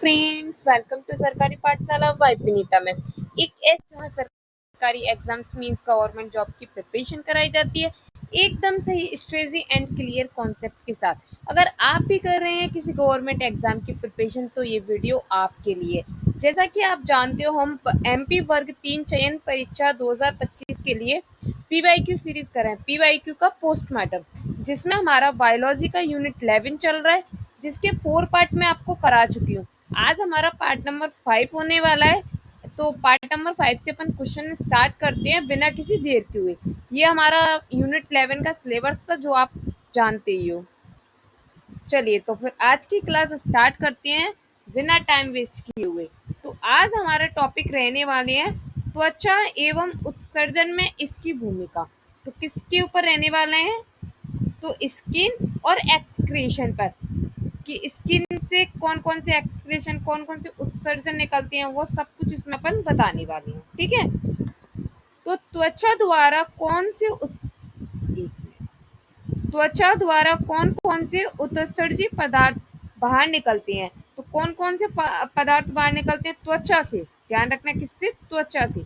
Friends, welcome to सरकारी पाठशाला bye Vinita में। एक ऐसे जहाँ सरकारी एग्जाम्स मींस गवर्नमेंट जॉब की प्रिपरेशन कराई जाती है एकदम सही स्ट्रेटजी एंड क्लियर कॉन्सेप्ट के साथ। अगर आप भी कर रहे हैं किसी गवर्नमेंट एग्जाम की प्रिपरेशन तो ये वीडियो आपके लिए। जैसा कि आप जानते हो, हम एमपी वर्ग 3 चयन परीक्षा 2025 के लिए पीवाईक्यू सीरीज कर रहे हैं। पीवाईक्यू का पोस्टमार्टम, जिसमें हमारा बायोलॉजी का यूनिट 11 चल रहा है, जिसके 4 पार्ट में आपको करा चुकी हूँ। आज हमारा पार्ट नंबर 5 होने वाला है। तो पार्ट नंबर 5 से अपन क्वेश्चन स्टार्ट करते हैं बिना किसी देर के हुए। ये हमारा यूनिट 11 का सिलेबस था, जो आप जानते ही हो। चलिए तो फिर आज की क्लास स्टार्ट करते हैं बिना टाइम वेस्ट किए हुए। तो आज हमारा टॉपिक रहने वाले हैं त्वचा एवं उत्सर्जन में इसकी भूमिका। तो किसके ऊपर रहने वाले हैं? तो स्किन और एक्सक्रीशन पर, कि स्किन से कौन कौन से एक्सक्रीशन, कौन कौन से उत्सर्जन निकलते हैं, वो सब कुछ इसमें अपन बताने वाले हैं। ठीक है। तो त्वचा द्वारा कौन कौन से उत्सर्जी पदार्थ बाहर निकलते हैं? तो कौन कौन से पदार्थ बाहर निकलते हैं त्वचा से? ध्यान रखना, किससे? त्वचा से।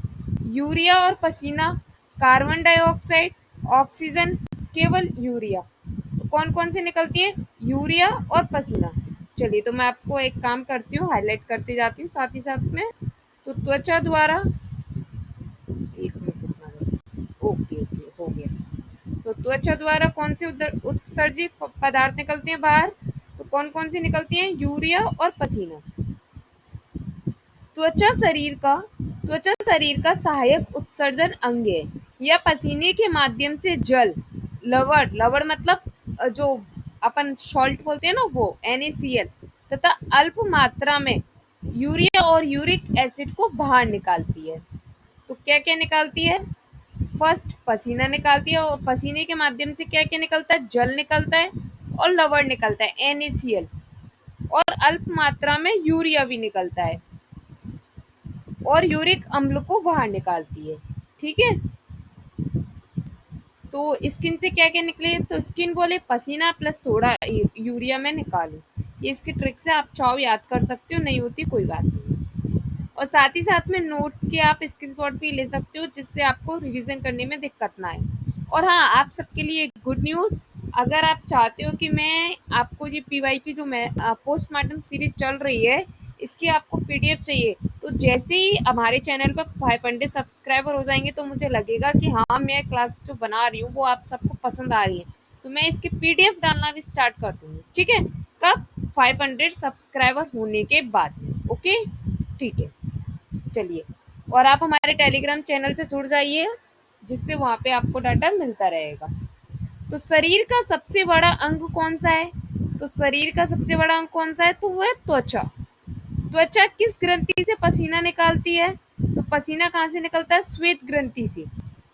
यूरिया और पसीना, कार्बन डाइऑक्साइड, ऑक्सीजन, केवल यूरिया। तो कौन कौन से निकलती है? यूरिया और पसीना। चलिए तो मैं आपको एक काम करती हूँ, हाईलाइट करते जाती हूँ साथ ही साथ में। तो त्वचा द्वारा, एक मिनट रुकना बस। ओके ओके, हो गया। तो त्वचा द्वारा कौन से उत्सर्जी पदार्थ निकलते हैं बाहर? तो कौन कौन सी निकलती हैं? यूरिया और पसीना। त्वचा शरीर का सहायक उत्सर्जन अंग है। यह पसीने के माध्यम से जल, लवण मतलब जो अपन सॉल्ट बोलते हैं ना, वो NaCl, तथा अल्प मात्रा में यूरिया और यूरिक एसिड को बाहर निकालती है। तो क्या क्या निकालती है? फर्स्ट पसीना निकालती है, और पसीने के माध्यम से क्या क्या निकलता है? जल निकलता है और लवण निकलता है NaCl, और अल्प मात्रा में यूरिया भी निकलता है, और यूरिक अम्ल को बाहर निकालती है। ठीक है। तो स्किन से क्या क्या निकले? तो स्किन बोले पसीना प्लस थोड़ा यूरिया में निकालो। ये इसकी ट्रिक से आप चाहो याद कर सकते हो, नहीं होती कोई बात नहीं। और साथ ही साथ में नोट्स के आप स्क्रीनशॉट भी ले सकते हो, जिससे आपको रिवीजन करने में दिक्कत ना आए। और हाँ, आप सबके लिए एक गुड न्यूज़, अगर आप चाहते हो कि मैं आपको ये पीवाई की जो मैं पोस्टमार्टम सीरीज चल रही है, इसकी आपको PDF चाहिए, तो जैसे ही हमारे चैनल पर 500 सब्सक्राइबर हो जाएंगे तो मुझे लगेगा कि हाँ, मैं क्लास जो बना रही हूँ वो आप सबको पसंद आ रही है, तो मैं इसकी PDF डालना भी स्टार्ट कर दूँगी। ठीक है। कब? 500 सब्सक्राइबर होने के बाद। ओके, ठीक है। चलिए, और आप हमारे टेलीग्राम चैनल से जुड़ जाइए, जिससे वहाँ पे आपको डाटा मिलता रहेगा। तो शरीर का सबसे बड़ा अंग कौन सा है? तो शरीर का सबसे बड़ा अंग कौन सा है? तो वो है त्वचा। त्वचा किस ग्रंथि से पसीना निकालती है? तो पसीना कहाँ से निकलता है? श्वेत ग्रंथि से।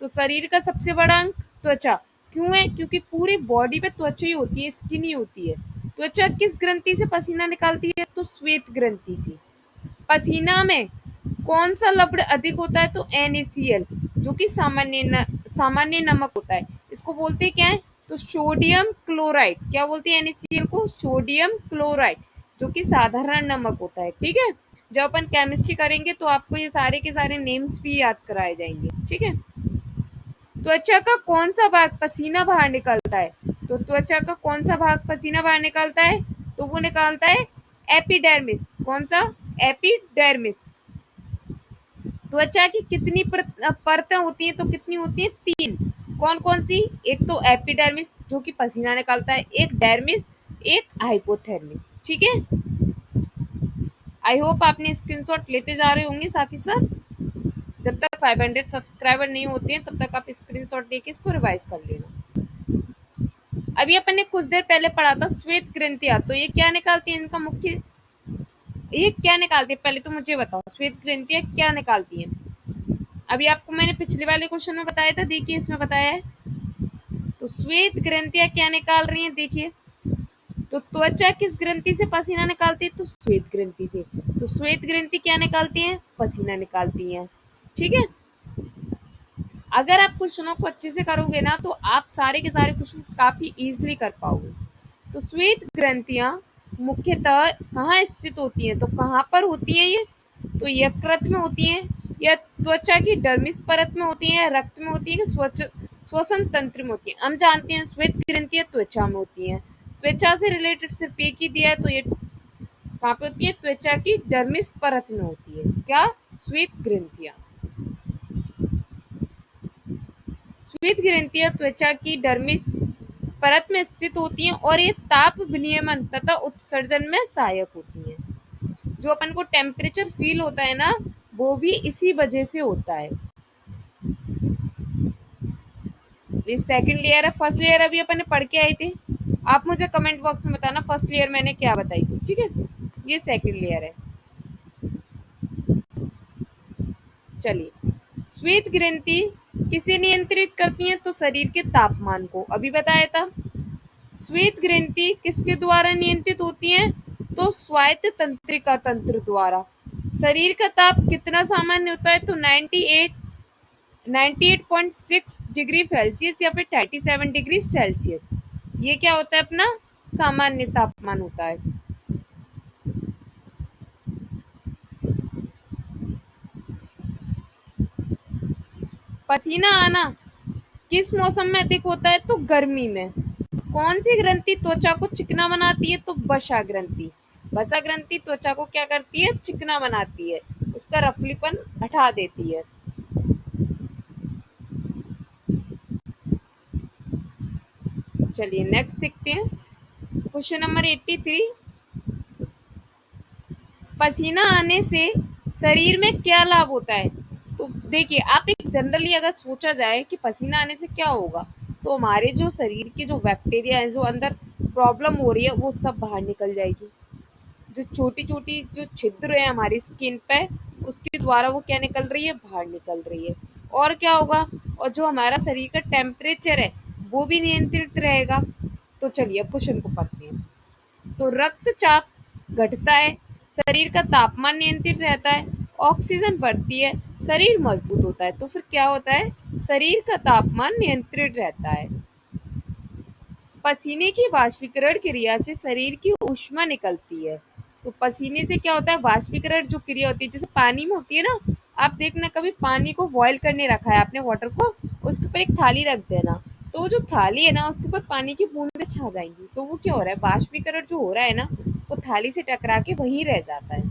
तो शरीर का सबसे बड़ा अंग त्वचा क्यों है? क्योंकि पूरी बॉडी पे त्वचा ही होती है, स्किन ही होती है। त्वचा किस ग्रंथि से पसीना निकालती है? तो श्वेत ग्रंथि से। पसीना में कौन सा लवण अधिक होता है? तो NaCl, जो कि सामान्य नमक होता है। इसको बोलते हैं क्या है? तो सोडियम क्लोराइड। क्या बोलते हैं NaCl को? सोडियम क्लोराइड, जो कि साधारण नमक होता है। ठीक है। जब अपन केमिस्ट्री करेंगे तो आपको ये सारे के सारे नेम्स भी याद कराए जाएंगे। ठीक है। त्वचा का कौन सा भाग पसीना बाहर निकलता है? तो त्वचा का कौन सा भाग पसीना बाहर निकालता है? तो वो निकालता है एपिडर्मिस। कौन सा? एपिडर्मिस। त्वचा की कितनी परतें होती हैं? तो कितनी होती हैं? 3। कौन कौन सी? एक तो एपिडर्मिस, जो कि पसीना निकालता है, एक डर्मिस, एक हाइपोथर्मिस। ठीक है। आई होप आपने स्क्रीनशॉट लेते जा रहे होंगे साथ ही साथ। जब तक 500 सब्सक्राइबर नहीं होते हैं तब तक आप स्क्रीनशॉट लेके इसको रिवाइज कर लेना। अभी अपन ने कुछ देर पहले पढ़ा था श्वेत ग्रंथियां, तो ये क्या निकालती है? इनका मुख्य, ये क्या निकालती है पहले तो मुझे बताओ, श्वेत ग्रंथियां क्या निकालती हैं? अभी आपको मैंने पिछले वाले क्वेश्चन में बताया था, देखिए इसमें बताया है। तो श्वेत ग्रंथियां क्या निकाल रही हैं? देखिए, तो त्वचा किस ग्रंथि से पसीना निकालती है? तो श्वेत ग्रंथि से। तो श्वेत ग्रंथि क्या निकालती है? पसीना निकालती है। ठीक है। अगर आप क्वेश्चनों को अच्छे से करोगे ना, तो आप सारे के सारे क्वेश्चन काफी इजीली कर पाओगे। तो श्वेत ग्रंथियां मुख्यतः कहाँ स्थित होती हैं? तो कहाँ पर होती हैं ये? तो यकृत में होती हैं, या त्वचा की डर्मिस परत में होती हैं, या रक्त में होती है, कि श्वसन तंत्र में होती है? हम जानते हैं श्वेत ग्रंथियां त्वचा में होती हैं। त्वचा से रिलेटेड सिर्फ एक ही दिया है, तो ये कहाँ पे होती है? त्वचा की डर्मिस परत में होती है। क्या? श्वेत ग्रंथियां। श्वेत ग्रंथियां त्वचा की डर्मिस परत में स्थित होती हैं और ये ताप विनियमन तथा उत्सर्जन में सहायक होती हैं। जो अपन को टेम्परेचर फील होता है ना, वो भी इसी वजह से होता है। ये सेकंड लेयर है। फर्स्ट लेयर अभी अपन ने पढ़ के आए थे। आप मुझे कमेंट बॉक्स में बताना फर्स्ट लेयर मैंने क्या बताई थी, ठीक है? ये सेकंड लेयर है। चलिए, श्वेत ग्रंथि किसे नियंत्रित करती हैं? तो शरीर के तापमान को, अभी बताया था। श्वेत ग्रंथि किसके द्वारा नियंत्रित होती हैं? तो स्वायत्त तंत्रिका तंत्र द्वारा। शरीर का ताप कितना सामान्य होता है? तो 98.6 डिग्री सेल्सियस या फिर 37 डिग्री सेल्सियस। ये क्या होता है? अपना सामान्य तापमान होता है। पसीना आना किस मौसम में अधिक होता है? तो गर्मी में। कौन सी ग्रंथि त्वचा को चिकना बनाती है? तो वसा ग्रंथि। वसा ग्रंथि त्वचा को क्या करती है? चिकना बनाती है, उसका रफलीपन हटा देती है। चलिए नेक्स्ट देखते हैं। Question number 83। पसीना आने से शरीर में क्या लाभ होता है? तो देखिए, आप एक जनरली अगर सोचा जाए कि पसीना आने से क्या होगा, तो हमारे जो शरीर के जो बैक्टीरिया है, जो अंदर प्रॉब्लम हो रही है, वो सब बाहर निकल जाएगी। जो छोटी छोटी जो छिद्र है हमारी स्किन पे, उसके द्वारा वो क्या निकल रही है? बाहर निकल रही है। और क्या होगा? और जो हमारा शरीर का टेम्परेचर है, वो भी नियंत्रित रहेगा। तो चलिए अब क्वेश्चन को पढ़ते हैं। तो रक्तचाप घटता है, शरीर का तापमान नियंत्रित रहता है, ऑक्सीजन बढ़ती है, शरीर मजबूत होता है। तो फिर क्या होता है? शरीर का तापमान नियंत्रित रहता है। पसीने की वाष्पीकरण क्रिया से शरीर की ऊष्मा निकलती है। तो पसीने से क्या होता है? वाष्पीकरण जो क्रिया होती है, जैसे पानी में होती है ना, आप देखना कभी पानी को बॉयल करने रखा है आपने, वाटर को, उसके ऊपर एक थाली रख देना, तो वो जो थाली है ना, उसके ऊपर पानी की बूंदें छा जाएंगी। तो वो क्या हो रहा है? वाष्पीकरण जो हो रहा है ना, वो थाली से टकरा के वहीं रह जाता है।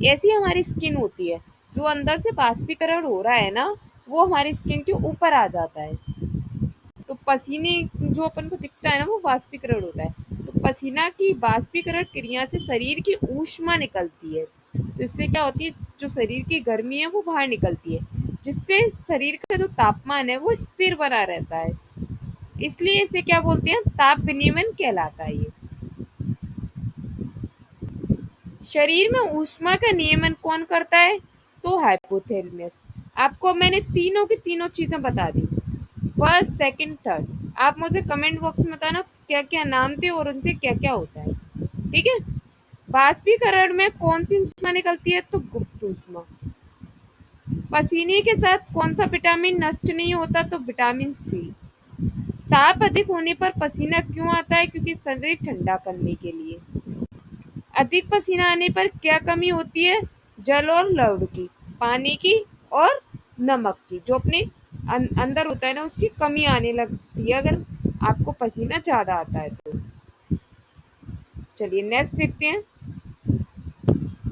ऐसी हमारी स्किन होती है, जो अंदर से वाष्पीकरण हो रहा है ना, वो हमारी स्किन के ऊपर आ जाता है। तो पसीने जो अपन को दिखता है ना, वो वाष्पीकरण होता है। तो पसीना की वाष्पीकरण क्रिया से शरीर की ऊष्मा निकलती है। तो इससे क्या होती है? जो शरीर की गर्मी है वो बाहर निकलती है, जिससे शरीर का जो तापमान है वो स्थिर बना रहता है। इसलिए इसे क्या बोलते हैं? ताप विनियमन कहलाता है ये। शरीर में ऊष्मा का नियमन कौन करता है? तो हाइपोथैलेमस। आपको मैंने तीनों की तीनों चीजें बता दी, फर्स्ट सेकंड थर्ड। आप मुझे कमेंट बॉक्स में बताना क्या क्या नाम थे और उनसे क्या क्या होता है, ठीक है? बाष्पीकरण में कौन सी ऊष्मा निकलती है? तो गुप्त ऊष्मा। पसीने के साथ कौन सा विटामिन नष्ट नहीं होता? तो विटामिन सी। ताप अधिक होने पर पसीना क्यों आता है? क्योंकि शरीर ठंडा करने के लिए। अधिक पसीना आने पर क्या कमी होती है? जल और लवण की, पानी की और नमक की, जो अपने अंदर होता है ना, उसकी कमी आने लगती है अगर आपको पसीना ज्यादा आता है तो। चलिए नेक्स्ट देखते हैं।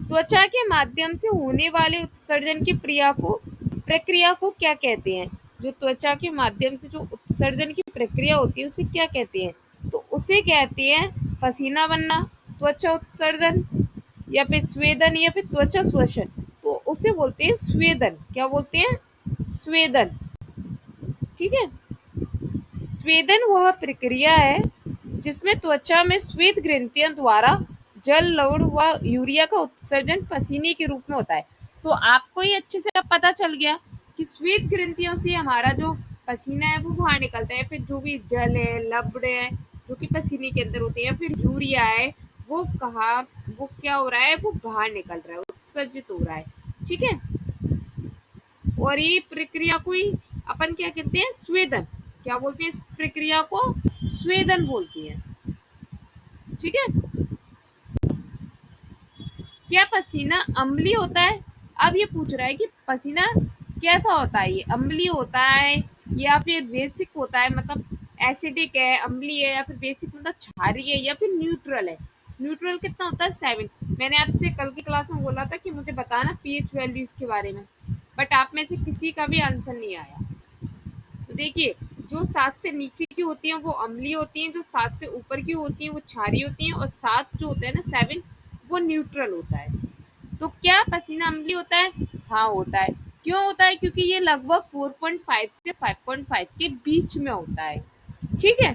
त्वचा के माध्यम से होने वाले उत्सर्जन की प्रक्रिया को क्या कहते हैं? जो त्वचा के माध्यम से जो उत्सर्जन की प्रक्रिया होती है, उसे क्या कहते हैं? तो उसे कहते हैं पसीना बनना, त्वचा उत्सर्जन, या फिर स्वेदन, या फिर त्वचा श्वसन। तो उसे बोलते हैं स्वेदन। क्या बोलते हैं? स्वेदन। ठीक है। स्वेदन वह प्रक्रिया है जिसमें त्वचा में श्वेत ग्रंथियों द्वारा जल, लवण व यूरिया का उत्सर्जन पसीने के रूप में होता है। तो आपको ये अच्छे से अब पता चल गया कि श्वेत ग्रंथियों से हमारा जो पसीना है वो बाहर निकलता है, फिर जो भी जल है, लवण है, जो कि पसीने के अंदर होते हैं, फिर यूरिया है, वो कहा, वो क्या हो रहा है? वो बाहर निकल रहा है, उत्सर्जित हो रहा है। ठीक है। और ये प्रक्रिया को ही अपन क्या कहते हैं? स्वेदन। क्या बोलते हैं इस प्रक्रिया को? स्वेदन बोलती है। ठीक है। क्या पसीना अम्लीय होता है? अब ये पूछ रहा है कि पसीना कैसा होता है, ये अम्लीय होता है या फिर बेसिक होता है, मतलब एसिडिक है, अम्लीय है, या फिर बेसिक मतलब क्षारीय है, या फिर न्यूट्रल है। न्यूट्रल कितना होता है? 7। मैंने आपसे कल की क्लास में बोला था कि मुझे बताना पीएच वैल्यूज के बारे में, बट आप में से किसी का भी आंसर नहीं आया। तो देखिए, जो 7 से नीचे की होती हैं वो अम्लीय होती हैं, जो 7 से ऊपर की होती हैं वो क्षारीय होती हैं, और 7 जो होता है ना, 7, वो न्यूट्रल होता है। तो क्या पसीना अम्लीय होता है? हाँ, होता है। क्यों होता है? क्योंकि ये लगभग 4.5 से 5.5 के बीच में होता है। ठीक है।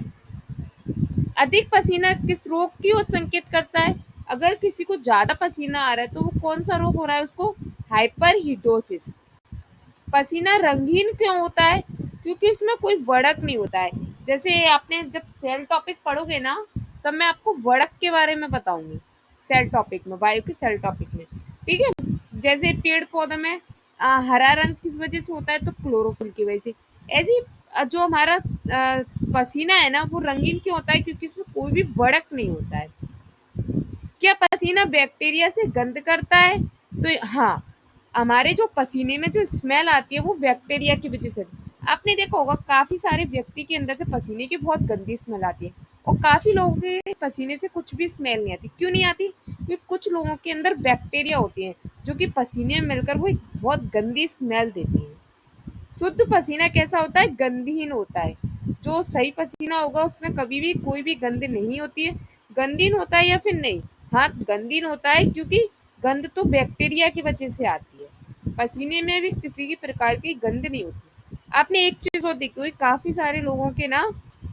अधिक पसीना किस रोग की ओर संकेत करता है? अगर किसी को ज्यादा पसीना आ रहा है तो वो कौन सा रोग हो रहा है उसको? हाइपरहिडोसिस। पसीना रंगीन क्यों होता है? क्योंकि इसमें कोई वड़क नहीं होता है। जैसे आपने जब सेल टॉपिक पढ़ोगे ना, तब मैं आपको वड़क के बारे में बताऊंगी, सेल टॉपिक में, बायो के सेल टॉपिक में। ठीक है। जैसे पेड़ पौधों में हरा रंग किस वजह से होता है? तो क्लोरोफिल की वजह से। ऐसे ही जो हमारा पसीना है ना, वो रंगीन क्यों होता है? क्योंकि इसमें कोई भी वड़क नहीं होता है। क्या पसीना बैक्टीरिया से गंध करता है? तो हाँ, हमारे जो पसीने में जो स्मेल आती है वो बैक्टीरिया की वजह से। आपने देखा होगा काफी सारे व्यक्ति के अंदर से पसीने की बहुत गंदी स्मेल आती है, और काफी लोगों के पसीने से कुछ भी स्मेल नहीं आती। क्यों नहीं आती? क्योंकि कुछ लोगों के अंदर बैक्टीरिया होती हैं जो कि पसीने में मिलकर वो एक बहुत गंदी स्मेल देती हैं। शुद्ध पसीना कैसा होता है? गंधहीन होता है। जो सही पसीना होगा उसमें कभी भी कोई भी गंध नहीं होती है। गंधहीन होता है या फिर नहीं? हाँ, गंधहीन होता है, क्योंकि गंध तो बैक्टीरिया की वजह से आती है। पसीने में भी किसी भी प्रकार की गंध नहीं होती। आपने एक चीज और देखी हुई, काफी सारे लोगों के ना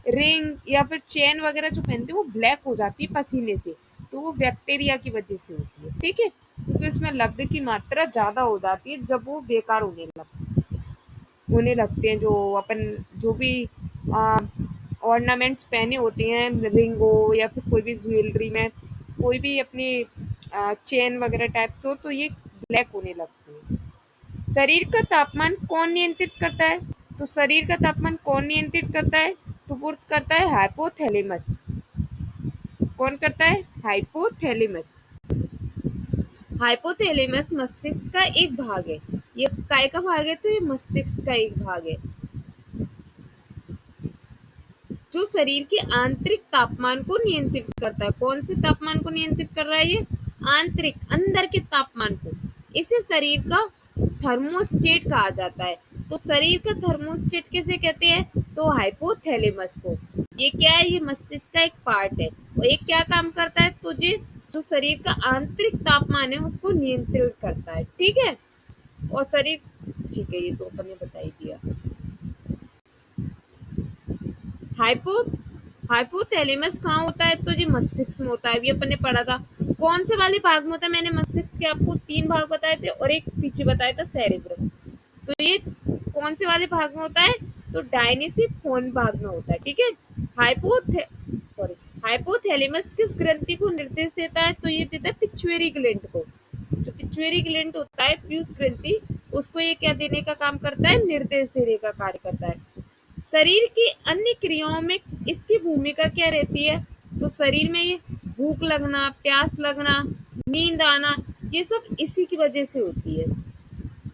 रिंग या फिर चेन वगैरह जो पहनते हैं वो ब्लैक हो जाती है पसीने से। तो वो बैक्टीरिया की वजह से होती है। ठीक है। क्योंकि उसमें लब्ध की मात्रा ज्यादा हो जाती है जब वो बेकार होने लगते हैं। जो अपन जो भी ऑर्नामेंट्स पहने होते हैं, रिंग हो या फिर कोई भी ज्वेलरी में, कोई भी अपनी चेन वगैरह टाइप्स हो, तो ये ब्लैक होने लगते हैं। शरीर का तापमान कौन नियंत्रित करता है? तो शरीर का तापमान कौन नियंत्रित करता है? तो वो करता है हाइपोथैलेमस। कौन करता है? हाइपोथैलेमस। हाइपोथैलेमस मस्तिष्क का एक भाग है। ये काय का भाग है? तो ये मस्तिष्क का एक भाग है जो शरीर के आंतरिक तापमान को नियंत्रित करता है। कौन से तापमान को नियंत्रित कर रहा है ये? आंतरिक, अंदर के तापमान को। इसे शरीर का थर्मोस्टेट कहा जाता है। तो शरीर का थर्मोस्टेट किसे कहते हैं? तो हाइपोथैलेमस को। ये क्या है? ये मस्तिष्क का एक पार्ट है, और ये क्या काम करता है? तो ये जो शरीर का आंतरिक तापमान है उसको नियंत्रित करता है। ठीक है। और शरीर, ठीक है, ये तो अपन ने बता ही दिया। हाइपो हाइपोथैलेमस कहाँ होता है? तो ये मस्तिष्क में होता है। अभी अपन ने पढ़ा था। कौन से वाले भाग में होता है? मैंने मस्तिष्क के आपको 3 भाग बताए थे और एक पीछे बताया था, सेरेब्रम। तो ये कौन से वाले भाग में होता है? तो डायनेसिफोन भाग में होता है। ठीक है। हाइपोथे सॉरी हाइपोथैलेमस किस ग्रंथि को निर्देश देता है? तो ये देता है पिट्यूटरी ग्लैंड को। जो पिट्यूटरी ग्लैंड होता है, पीयूष ग्रंथि, उसको ये क्या देने का काम करता है? निर्देश देने का कार्य करता है। शरीर की अन्य क्रियाओं में इसकी भूमिका क्या रहती है? तो शरीर में ये भूख लगना, प्यास लगना, नींद आना, ये सब इसी की वजह से होती है।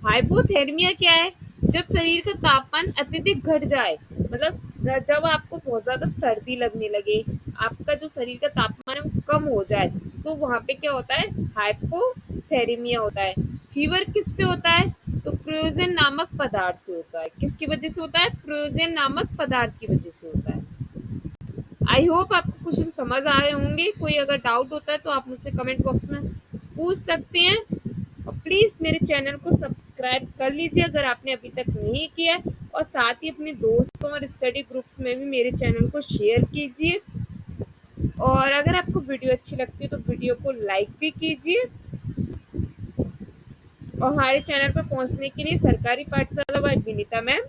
हाइपोथर्मिया क्या है? जब शरीर का तापमान अत्यधिक घट जाए, मतलब जब आपको बहुत ज्यादा सर्दी लगने लगे, आपका जो शरीर का तापमान है वो कम हो जाए, तो वहां पे क्या होता है? हाइपोथर्मिया होता है। फीवर किससे होता है? तो प्रोजन नामक पदार्थ से होता है। किसकी वजह से होता है? प्रोजन नामक पदार्थ की वजह से होता है। आई होप आपको क्वेश्चन समझ आ रहे होंगे। कोई अगर डाउट होता है तो आप मुझसे कमेंट बॉक्स में पूछ सकते हैं, और प्लीज़ मेरे चैनल को सब्सक्राइब कर लीजिए अगर आपने अभी तक नहीं किया, और साथ ही अपने दोस्तों और स्टडी ग्रुप्स में भी मेरे चैनल को शेयर कीजिए। और अगर आपको वीडियो अच्छी लगती है तो वीडियो को लाइक भी कीजिए, और हमारे चैनल पर पहुंचने के लिए सरकारी पाठशाला बाय विनीता मैम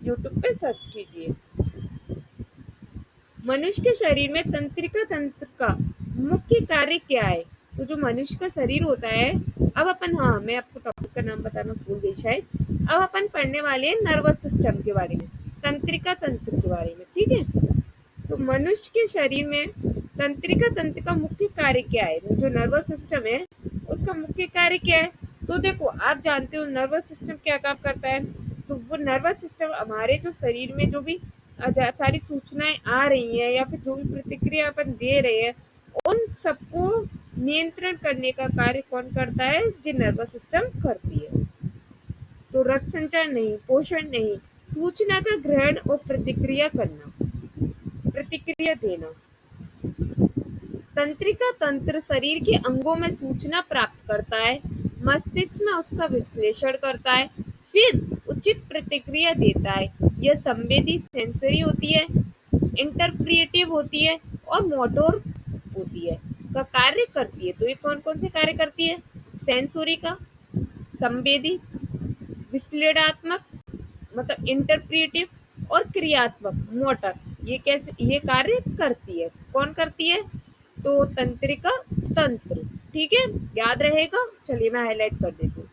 यूट्यूब पे सर्च कीजिए। मनुष्य के शरीर में तंत्रिका तंत्र का मुख्य कार्य क्या है? तो जो मनुष्य का शरीर होता है, अब अपन, हाँ, मैं आपको टॉपिक का नाम बताना भूल गई शायद। अब अपन पढ़ने वाले हैं नर्वस सिस्टम के बारे में, तंत्रिका तंत्र के बारे में। ठीक है। तो मनुष्य के शरीर में तंत्रिका तंत्र का मुख्य कार्य क्या है? जो नर्वस सिस्टम है उसका मुख्य कार्य क्या है? तो देखो, आप जानते हो नर्वस सिस्टम क्या काम करता है। तो वो नर्वस सिस्टम हमारे जो शरीर में जो भी सारी सूचनाएं आ रही हैं या फिर जो भी प्रतिक्रिया अपन दे रहे हैं, उन सबको नियंत्रण करने का कार्य कौन करता है? जो नर्वस सिस्टम करती है। तो रक्त संचार नहीं, पोषण नहीं, सूचना का ग्रहण और प्रतिक्रिया करना, प्रतिक्रिया देना। तंत्रिका तंत्र शरीर के अंगों में सूचना प्राप्त करता है, मस्तिष्क में उसका विश्लेषण करता है, फिर उचित प्रतिक्रिया देता है। यह संवेदी सेंसरी होती है, इंटरप्रिएटिव होती है और मोटोर होती है, का कार्य करती है। तो ये कौन कौन से कार्य करती है? सेंसोरी का, संवेदी, विश्लेषणात्मक मतलब इंटरप्रिएटिव और क्रियात्मक मोटर, ये कैसे ये कार्य करती है? कौन करती है? तो तंत्रिका तंत्र। ठीक है, याद रहेगा। चलिए मैं हाईलाइट कर देती हूँ।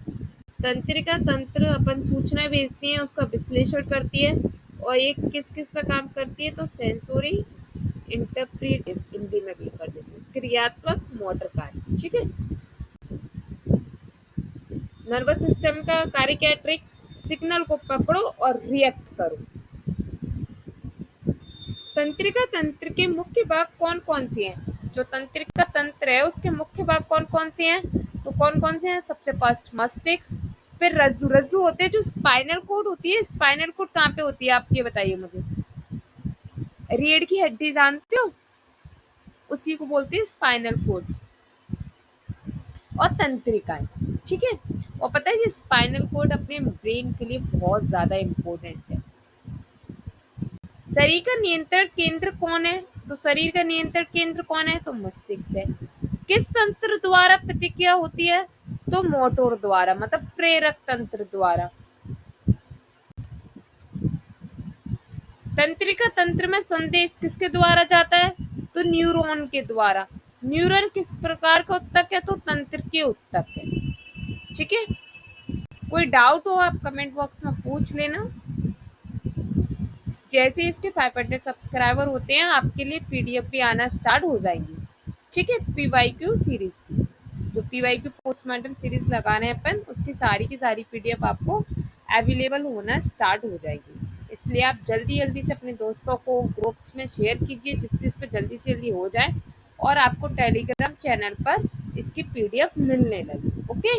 तंत्रिका तंत्र अपन सूचना भेजती है, उसका विश्लेषण करती है, और एक किस किस का काम करती है? तो सेंसोरी, इंटरप्रेटिव, हिंदी में भी कर देती हूँ, क्रियात्मक, मोटर कार्य। ठीक है, नर्वस सिस्टम का कार्य क्या है? ट्रिक, सिग्नल को पकड़ो और रिएक्ट करो। तंत्रिका तंत्र के मुख्य भाग कौन कौन से हैं? जो तंत्रिका तंत्र है उसके मुख्य भाग कौन कौन से हैं? तो कौन कौन से हैं? सबसे फर्स्ट मस्तिष्क, फिर रज्जु। रज्जु होते हैं जो स्पाइनल कोड होती है। स्पाइनल कोड कहाँ पे होती है? आप ये बताइए मुझे। रीढ़ की हड्डी जानते हो, उसी को बोलते हैं स्पाइनल कोड। और तंत्रिकाएं। ठीक है, और पता है ये स्पाइनल कोड अपने ब्रेन के लिए बहुत ज्यादा इम्पोर्टेंट है। शरीर का नियंत्रण केंद्र कौन है? तो शरीर का नियंत्रण केंद्र कौन है? तो मस्तिष्क है। किस तंत्र द्वारा प्रतिक्रिया होती है? तो मोटोर द्वारा, मतलब प्रेरक तंत्र द्वारा। तंत्रिका तंत्र में संदेश किसके द्वारा जाता है? तो न्यूरॉन के द्वारा। न्यूरॉन किस प्रकार का उत्तक है? तो तंत्र के उत्तक है। ठीक है, कोई डाउट हो आप कमेंट बॉक्स में पूछ लेना। जैसे इसके 500 सब्सक्राइबर होते हैं आपके लिए पीडीएफ भी आना स्टार्ट हो जाएंगी। ठीक है, पीवाईक्यू सीरीज की, जो पीवाईक्यू पोस्टमार्टम सीरीज लगा रहे हैं अपन, उसकी सारी की सारी पीडीएफ आपको अवेलेबल होना स्टार्ट हो जाएगी। इसलिए आप जल्दी जल्दी से अपने दोस्तों को ग्रुप्स में शेयर कीजिए, जिससे इस पर जल्दी से जल्दी हो जाए और आपको टेलीग्राम चैनल पर इसकी पीडीएफ मिलने लगे। ओके,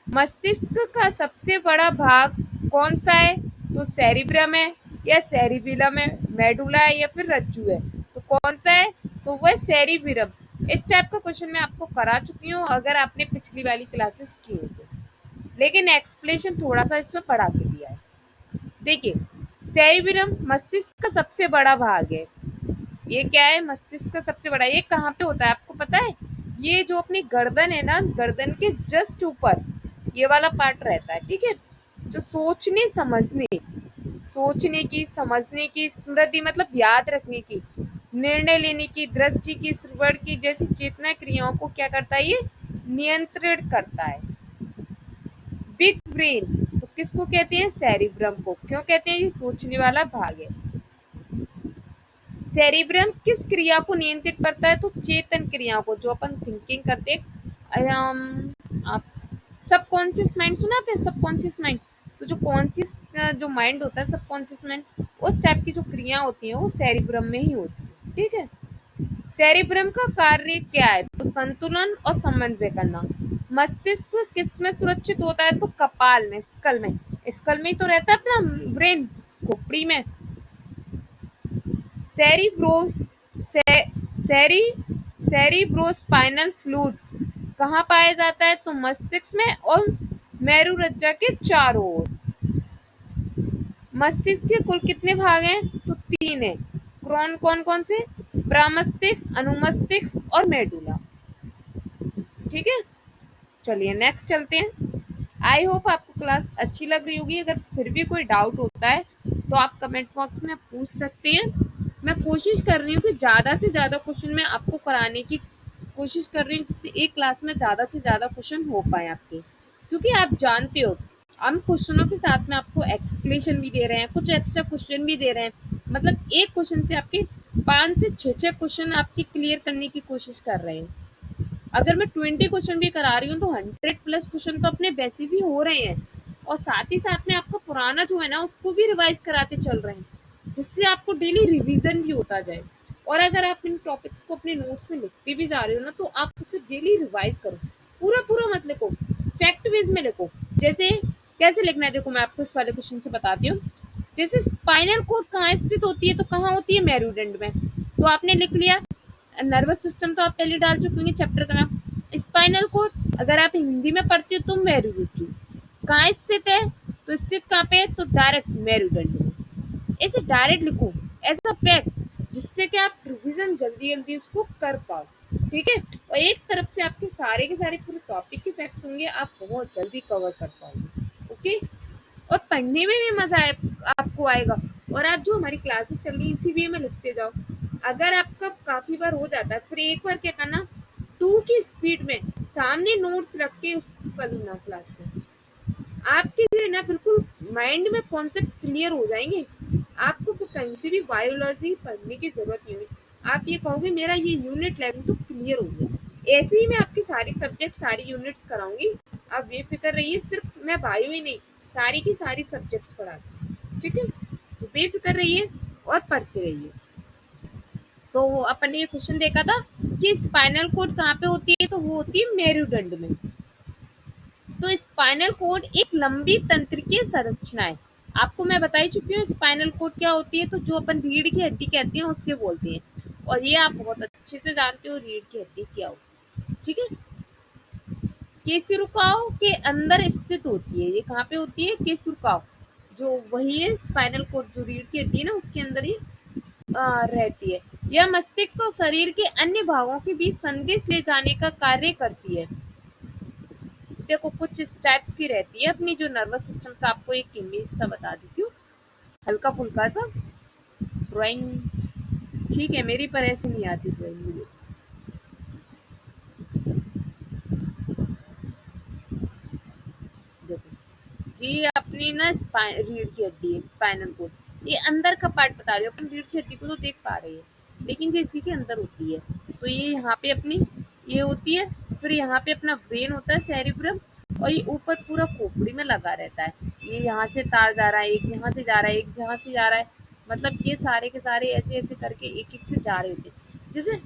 मस्तिष्क का सबसे बड़ा भाग कौन सा है? तो सेरिब्रम है या सेरिबिलम है, मेडुला है या फिर रज्जु है? तो कौन सा है? तो वह सेरिब्रम। इस टाइप का क्वेश्चन मैं आपको करा चुकी हूँ अगर आपने पिछली वाली क्लासेस की हो तो, लेकिन एक्सप्लेनेशन थोड़ा सा इसमें पढ़ा के दिया है। देखिए, सेरिब्रम मस्तिष्क का सबसे बड़ा भाग है। ये क्या है? मस्तिष्क का सबसे बड़ा। ये कहाँ पे होता है आपको पता है? ये जो अपनी गर्दन है ना, गर्दन के जस्ट ऊपर ये वाला पार्ट रहता है। ठीक है, जो सोचने की, समझने की, स्मृति मतलब याद रखने की, निर्णय लेने की, दृष्टि की, श्रवण की जैसी चेतना क्रियाओं को क्या करता है? ये नियंत्रित करता है। बिग ब्रेन तो किसको कहते हैं? सेरिब्रम को। क्यों कहते हैं? ये सोचने वाला भाग है। सेरिब्रम किस क्रिया को नियंत्रित करता है? तो चेतन क्रियाओं को, जो अपन थिंकिंग करते हैं। आप सबकॉन्शियस माइंड सुना आपने? सबकॉन्शियस माइंड, तो जो कॉन्शियस जो माइंड होता है, सबकॉन्शियस माइंड, उस टाइप की जो क्रिया होती है वो सेरिब्रम में ही होती है। ठीक है, सेरिब्रम का कार्य क्या है? तो संतुलन और समन्वय करना। मस्तिष्क किस में सुरक्षित होता है? तो कपाल में, स्कल में। स्कल में ही तो रहता है अपना ब्रेन, खोपड़ी में। सेरिब्रो से, सेरी सेरिब्रोस्पाइनल फ्लूइड कहाँ पाया जाता है? तो मस्तिष्क में और मेरुरज्जा के चारों ओर। मस्तिष्क के कुल कितने भाग हैं? तो 3 है। कौन कौन से? प्रमस्तिष्क, अनुमस्तिष्क और मेडुला। ठीक है, चलिए नेक्स्ट चलते हैं। आई होप आपको क्लास अच्छी लग रही होगी। अगर फिर भी कोई डाउट होता है तो आप कमेंट बॉक्स में पूछ सकते हैं। मैं कोशिश कर रही हूँ कि ज़्यादा से ज़्यादा क्वेश्चन मैं आपको कराने की कोशिश कर रही हूँ, जिससे एक क्लास में ज़्यादा से ज़्यादा क्वेश्चन हो पाए आपके। क्योंकि आप जानते हो हम क्वेश्चनों के साथ में आपको एक्सप्लेनेशन भी दे रहे हैं, कुछ एक्स्ट्रा क्वेश्चन भी दे रहे हैं। मतलब एक क्वेश्चन से आपके 5 से 6 क्वेश्चन आपके क्लियर करने की कोशिश कर रहे हैं। अगर मैं 20 क्वेश्चन भी करा रही हूँ तो 100 प्लस क्वेश्चन तो अपने वैसे भी हो रहे हैं, और साथ ही साथ में आपका पुराना जो है ना उसको भी रिवाइज कराते चल रहे हैं, जिससे आपको डेली रिवीजन भी होता जाए। और अगर आप इन टॉपिक्स को अपने नोट्स में लिखते भी जा रहे हो ना, तो आप उसे डेली रिवाइज करो, पूरा पूरा मत लिखो, फैक्ट बेस में लिखो। जैसे कैसे लिखना है, देखो मैं आपको इस वाले क्वेश्चन से बताती हूँ। जैसे स्पाइनल कोड कहाँ स्थित होती है, तो कहाँ होती है, मेरुदंड में। तो आपने लिख लिया। नर्वस सिस्टम तो आप पहले डाल चुके होंगे चैप्टर का नाम। स्पाइनल कोड अगर आप हिंदी में पढ़ते हो तो मेरुरज्जु कहाँ स्थित है, तो स्थित कहाँ पे, तो डायरेक्ट मेरुदंड में। ऐसे डायरेक्ट लिखो एज अ फैक्ट, जिससे कि आप रिवीजन जल्दी जल्दी उसको कर पाओ। ठीक है, और एक तरफ से आपके सारे के सारे पूरे टॉपिक के फैक्ट्स होंगे, आप बहुत जल्दी कवर कर पाओगे। ओके, और पढ़ने में भी मजा आए, आपको आएगा। और आप जो हमारी क्लासेस चल रही है इसी वे में लिखते जाओ। अगर आपका काफी बार हो जाता है, फिर एक बार क्या करना, 2 की स्पीड में सामने नोट्स रख के उसको कर लेना क्लास में। आपके जो है ना बिल्कुल माइंड में कॉन्सेप्ट क्लियर हो जाएंगे। आपको फिर कहीं से भी बायोलॉजी पढ़ने की जरूरत नहीं होगी। आप ये कहोगे मेरा ये यूनिट 11 तो क्लियर हो गया। ऐसे ही मैं आपकी सारी सब्जेक्ट सारी यूनिट्स कराऊंगी, आप बेफिक्र रहिए। सिर्फ मैं बायो ही नहीं, सारी की सारी सब्जेक्ट्स पढ़ाती हूँ। ठीक है, तो बेफिक्र रहिए और पढ़ते रहिए। तो अपन ने ये क्वेश्चन देखा था कि स्पाइनल कोड कहाँ पे होती है, तो वो होती है मेरुदंड में। तो स्पाइनल कोड एक लंबी तंत्रिकीय संरचना है। आपको मैं बता ही चुकी हूँ स्पाइनल कोड क्या होती है, तो जो अपन रीढ़ की हड्डी कहते हैं उससे बोलते हैं। और ये आप बहुत अच्छे से जानते हो रीढ़ की हड्डी क्या होती है। ठीक है, केशिरुकाओ के अंदर स्थित होती है। ये कहाँ पे होती है, केशिरुकाओ, जो वही है स्पाइनल कोड, जो रीढ़ की हड्डी है ना उसके अंदर ही रहती है। यह मस्तिष्क और शरीर के अन्य भागों के बीच संदेश ले जाने का कार्य करती है। देखो कुछ इस टाइप्स की रहती है अपनी जो नर्वस सिस्टम का, आपको एक इमेज सा बता देती हूँ, हल्का फुल्का सा ड्राइंग। ठीक है, मेरी पर ऐसे नहीं आती ड्राइंग मुझे। देखो ये अपनी ना रीढ़ की हड्डी है, स्पाइनल कोड। ये अंदर का पार्ट बता रही हूँ, अपन रीढ़ की हड्डी को तो देख पा रहे हैं, लेकिन जो इसी के अंदर होती है। तो ये यहाँ पे अपनी ये होती है, फिर यहाँ पे अपना ब्रेन होता है, सेरिब्रम, और ये ऊपर पूरा खोपड़ी में लगा रहता है। ये यहाँ से तार जा रहा है, एक यहाँ से जा रहा है, एक जहाँ से जा रहा है, मतलब ये सारे के सारे ऐसे ऐसे करके एक एक से जा रहे होते हैं। जैसे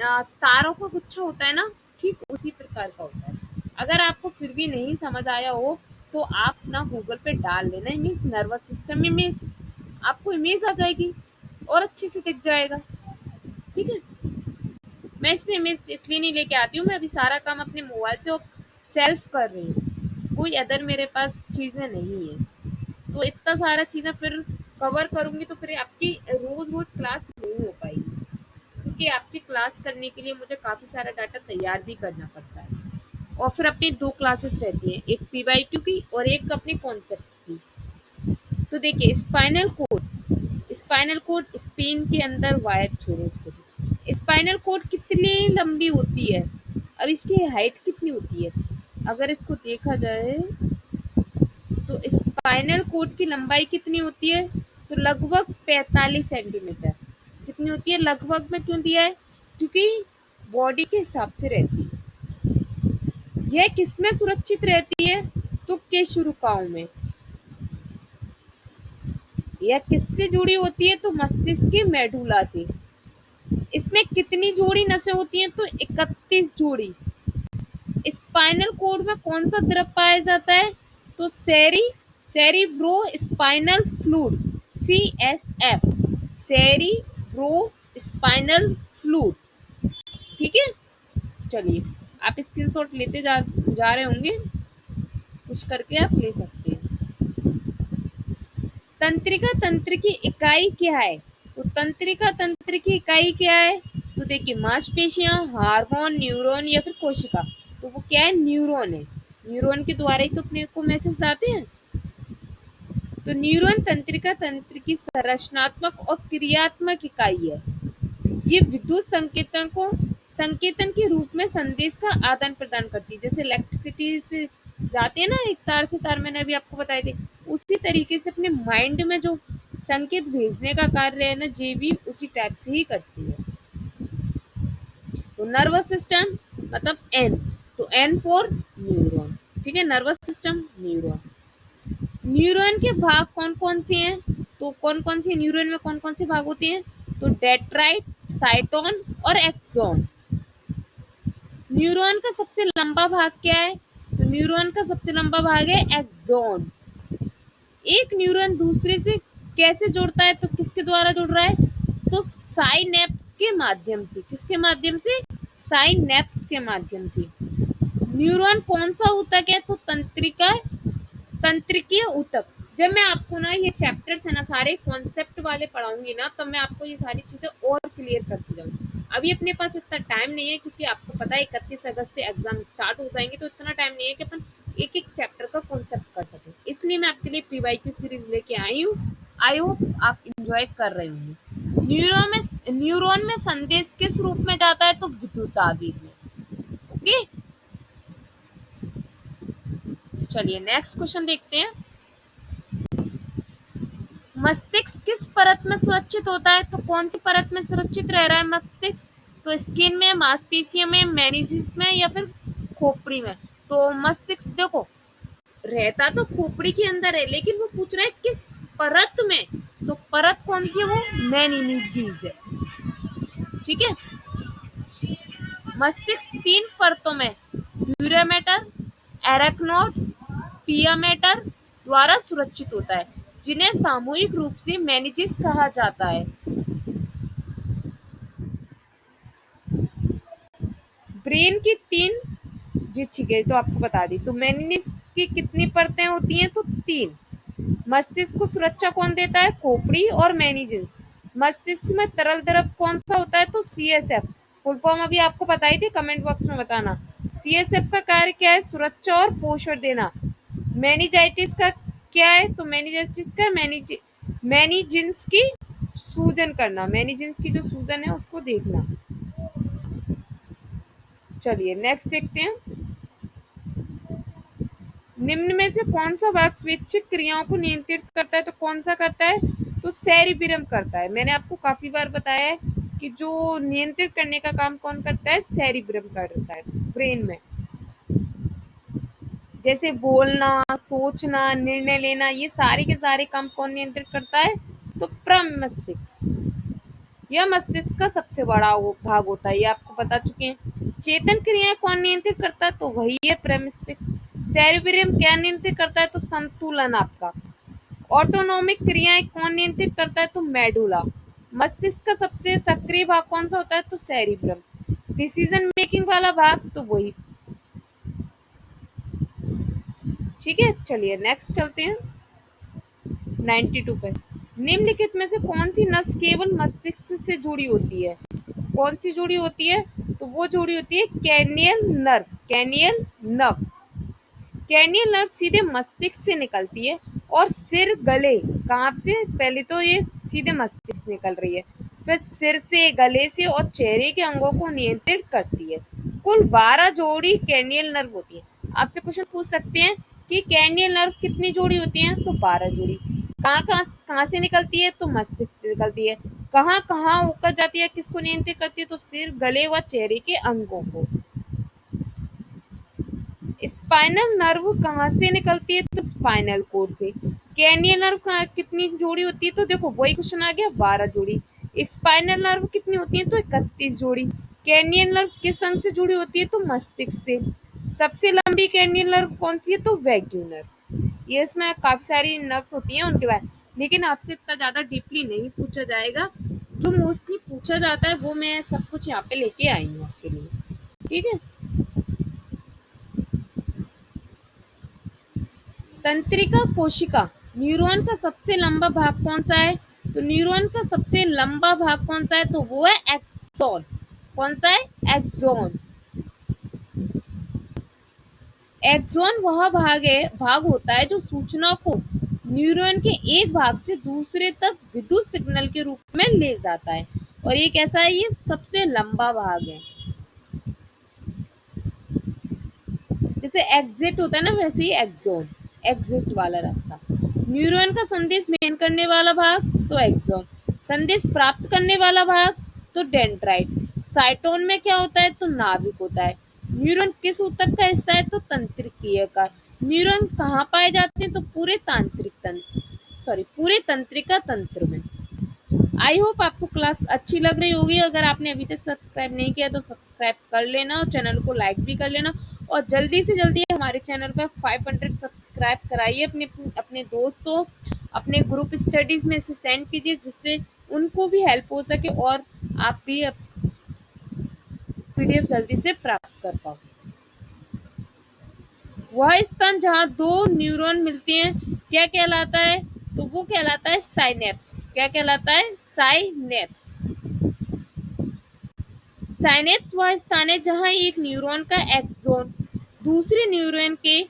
तारों का गुच्छा होता है ना, ठीक उसी प्रकार का होता है। अगर आपको फिर भी नहीं समझ आया हो तो आप ना गूगल पे डाल लेना इमेज, नर्वस सिस्टम इमेज, आपको इमेज आ जाएगी और अच्छे से दिख जाएगा। ठीक है, मैं इसमें इमेज इसलिए नहीं लेके आती हूँ, मैं अभी सारा काम अपने मोबाइल से सेल्फ कर रही हूँ, कोई अदर मेरे पास चीज़ें नहीं है। तो इतना सारा चीज़ें फिर कवर करूँगी तो फिर आपकी रोज़ रोज़ क्लास नहीं हो पाएगी, क्योंकि आपकी क्लास करने के लिए मुझे काफ़ी सारा डाटा तैयार भी करना पड़ता है। और फिर अपनी 2 क्लासेस रहती हैं, एक पीवाईक्यू की और एक अपने कॉन्सेप्ट की। तो देखिए स्पाइनल कोड स्पेन के अंदर वायर छोड़ो इसको। स्पाइनल कोड कितनी लंबी होती है, अब इसकी हाइट कितनी होती है, अगर इसको देखा जाए तो स्पाइनल कोड की लंबाई कितनी होती है, तो लगभग 45 सेंटीमीटर। कितनी होती है, लगभग में क्यों दिया है, क्योंकि बॉडी के हिसाब से रहती है। यह किसमें सुरक्षित रहती है, तो केशिरुकाओं में। यह किससे जुड़ी होती है, तो मस्तिष्क की मेडुला से। इसमें कितनी जोड़ी नसें होती हैं, तो 31 जोड़ी। स्पाइनल कोड में कौन सा द्रव पाया जाता है, तो cerebro spinal fluid, CSF, cerebro spinal fluid. ठीक है, चलिए आप स्क्रीनशॉट लेते जा रहे होंगे, कुछ करके आप ले सकते हैं। तंत्रिका तंत्र की इकाई क्या है, तो तंत्रिका तंत्र की इकाई क्या है, तो देखिए मांसपेशियां, हार्मोन, न्यूरॉन या फिर कोशिका। तो वो क्या है, न्यूरॉन है। न्यूरॉन के द्वारा ही तो अपने को मैसेज आते हैं। तो न्यूरॉन तंत्रिका तंत्र की संरचनात्मक और क्रियात्मक इकाई है। ये विद्युत संकेतन के रूप में संदेश का आदान प्रदान करती है। जैसे इलेक्ट्रिसिटी से जाते हैं ना एक तार से तार, मैंने अभी आपको बताए थे, उसी तरीके से अपने माइंड में जो संकेत भेजने का कार्य है ना, ये भी उसी टाइप से ही करती है। तो नर्वस सिस्टम मतलब N, तो N फॉर न्यूरॉन। ठीक है, नर्वस सिस्टम, न्यूरॉन। न्यूरॉन के भाग कौन कौन से हैं? तो कौन कौन से न्यूरॉन में कौन कौन से भाग होते हैं? तो डेंड्राइट, साइटोन और एक्सॉन। न्यूरॉन का सबसे लंबा भाग क्या है? तो न्यूरॉन का सबसे लंबा भाग है एक्सॉन। एक न्यूरॉन दूसरे से कैसे जुड़ता है? तो किसके द्वारा जुड़ रहा है? तो साइनेप्स के माध्यम से। किसके माध्यम से? साइनेप्स के माध्यम से। न्यूरॉन कौन सा ऊतक है? तो तंत्रिकीय ऊतक। जब मैं आपको ना ये चैप्टर्स है ना सारे कॉन्सेप्ट वाले पढ़ाऊंगी ना, तब मैं आपको ये सारी चीजें और क्लियर करती जाऊंगी। अभी अपने पास इतना टाइम नहीं है, क्योंकि आपको पता है 31 अगस्त से एग्जाम स्टार्ट हो जाएंगे, तो इतना टाइम नहीं है कि अपन एक एक चैप्टर का कॉन्सेप्ट कर सके। इसलिए मैं आपके लिए पीवाईक्यू सीरीज लेके आई हूँ। आई होप आप इंजॉय कर रहे होंगे। न्यूरॉन में संदेश किस रूप में जाता है? तो विद्युत आवेग में। ओके, चलिए नेक्स्ट क्वेश्चन देखते हैं। मस्तिष्क किस परत में सुरक्षित होता है? तो कौन सी परत में सुरक्षित रह रहा है मस्तिष्क? तो स्किन में, मांसपेशियों में, मेनिजिस में या फिर खोपड़ी में? तो मस्तिष्क देखो रहता तो खोपड़ी के अंदर है, लेकिन वो पूछ रहा है किस परत में। तो परत कौन सी है? वो मेनिजिस है। ठीक है, मस्तिष्क 3 परतों में यूरेमेटर, एरेक्नोड, पिया मैटर द्वारा सुरक्षित होता है, जिन्हें सामूहिक रूप से मेनिजिस कहा जाता है। ब्रेन की 3 जी ठीक है, तो आपको बता दी। तो मेनिजिस की कितनी परतें होती हैं? तो 3। मस्तिष्क को सुरक्षा कौन देता है? खोपड़ी और मेनिजिस। मस्तिष्क में तरल द्रव कौन सा होता है? तो CSF। फुल फॉर्म अभी आपको बताई थी, कमेंट बॉक्स में बताना। CSF का कार्य क्या है? सुरक्षा और पोषण देना। मेनिजाइटिस का क्या है? तो मेनिजाइटिस का मेनिजिन्स की सूजन करना। मेनिजिन्स की जो सूजन है उसको देखना। चलिए नेक्स्ट देखते हैं। निम्न में से कौन सा भाग स्वैच्छिक क्रियाओं को नियंत्रित करता है? तो कौन सा करता है? तो सेरिब्रम करता है। मैंने आपको काफी बार बताया है कि जो नियंत्रित करने का काम कौन करता है? सेरिब्रम करता है ब्रेन में। जैसे बोलना, सोचना, निर्णय लेना, ये सारे के सारे काम कौन नियंत्रित करता है? तो प्रमस्तिष्क। यह मस्तिष्क का सबसे बड़ा भाग होता है, ये आपको बता चुके हैं। चेतन क्रियाएं कौन नियंत्रित करता है? तो वही है प्रमस्तिष्क। सेरिब्रम क्या नियंत्रित करता है? तो संतुलन आपका। ऑटोनोमिक क्रियाएं कौन नियंत्रित करता है? तो मेडुला। मस्तिष्क का सबसे सक्रिय भाग कौन सा होता है? तो सेरिब्रम। डिसीजन मेकिंग वाला भाग तो वही। ठीक है, चलिए नेक्स्ट चलते हैं 92 पे। निम्नलिखित में से कौन सी नस केवल मस्तिष्क से जुड़ी होती है? कौन सी जुड़ी होती है? तो वो जुड़ी होती है कैनियल नर्व। कैनियल नर्व। कैनियल नर्व सीधे मस्तिष्क से निकलती है और सिर, गले, कहाँ से? पहले तो ये सीधे मस्तिष्क निकल रही है, फिर सिर से, गले से और चेहरे के अंगों को नियंत्रित करती है। कुल 12 जोड़ी कैनियल नर्व होती है। आपसे क्वेश्चन पूछ सकते हैं कि कैनियल नर्व कितनी जोड़ी होती हैं? तो 12 जोड़ी। कहाँ कहाँ कहाँ से निकलती है? तो मस्तिष्क से निकलती है। कहाँ कहाँ होकर जाती है? किसको नियंत्रित करती है? तो सिर, गले व चेहरे के अंगों को। स्पाइनल नर्व कहाँ से निकलती है? तो स्पाइनल कोड से। कैनियल नर्व कितनी जोड़ी होती है? तो देखो वही क्वेश्चन आ गया, 12 जोड़ी। स्पाइनल नर्व कितनी होती है? तो 31 जोड़ी। कैनियल नर्व किस अंग से जुड़ी होती है? तो मस्तिष्क से। सबसे लंबी कैनियल नर्व कौन सी है? तो वैग्यूनर। ये इसमें काफी सारी नर्व्स होती हैं उनके बारे में, लेकिन आपसे इतना ज्यादा डीपली नहीं पूछा जाएगा। जो मोस्टली पूछा जाता है वो मैं सब कुछ यहाँ पे लेके आई हूँ आपके लिए। ठीक है, तंत्रिका कोशिका। न्यूरॉन का सबसे लंबा भाग कौन सा है? तो न्यूरॉन का सबसे लंबा भाग कौन सा है? तो वो है एक्सॉन। कौन सा है? एक्सॉन। एक्सॉन वह भाग होता है जो सूचना को न्यूरॉन के एक भाग से दूसरे तक विद्युत सिग्नल के रूप में ले जाता है। और ये कैसा है? ये सबसे लंबा भाग है। जैसे एग्जिट होता है ना, वैसे ही एक्सॉन, एग्जिट वाला रास्ता। न्यूरॉन का संदेश भेजने करने वाला भाग तो एक्सॉन। संदेश प्राप्त करने वाला भाग तो डेंड्राइट। साइटोन में क्या होता है? तो नाभिक होता है। न्यूरॉन किस ऊतक का हिस्सा है? तो तंत्रिकीय का। न्यूरॉन कहाँ पाए जाते हैं? तो पूरे तंत्रिका तंत्र में। आई होप आपको क्लास अच्छी लग रही होगी। अगर आपने अभी तक सब्सक्राइब नहीं किया तो सब्सक्राइब कर लेना और चैनल को लाइक भी कर लेना, और जल्दी से जल्दी हमारे चैनल पर 500 सब्सक्राइब कराइए। अपने अपने दोस्तों, अपने ग्रुप स्टडीज में इसे सेंड कीजिए, जिससे उनको भी हेल्प हो सके और आप भी पीडीएफ जल्दी से प्राप्त कर पाओ। वह स्थान जहाँ दो न्यूरॉन मिलते हैं क्या कहलाता है? तो वो कहलाता है साइनेप्स। क्या कहलाता है? साइनेप्स। साइनेप्स वह स्थान है जहाँ एक न्यूरॉन का एक्सोन दूसरे न्यूरॉन के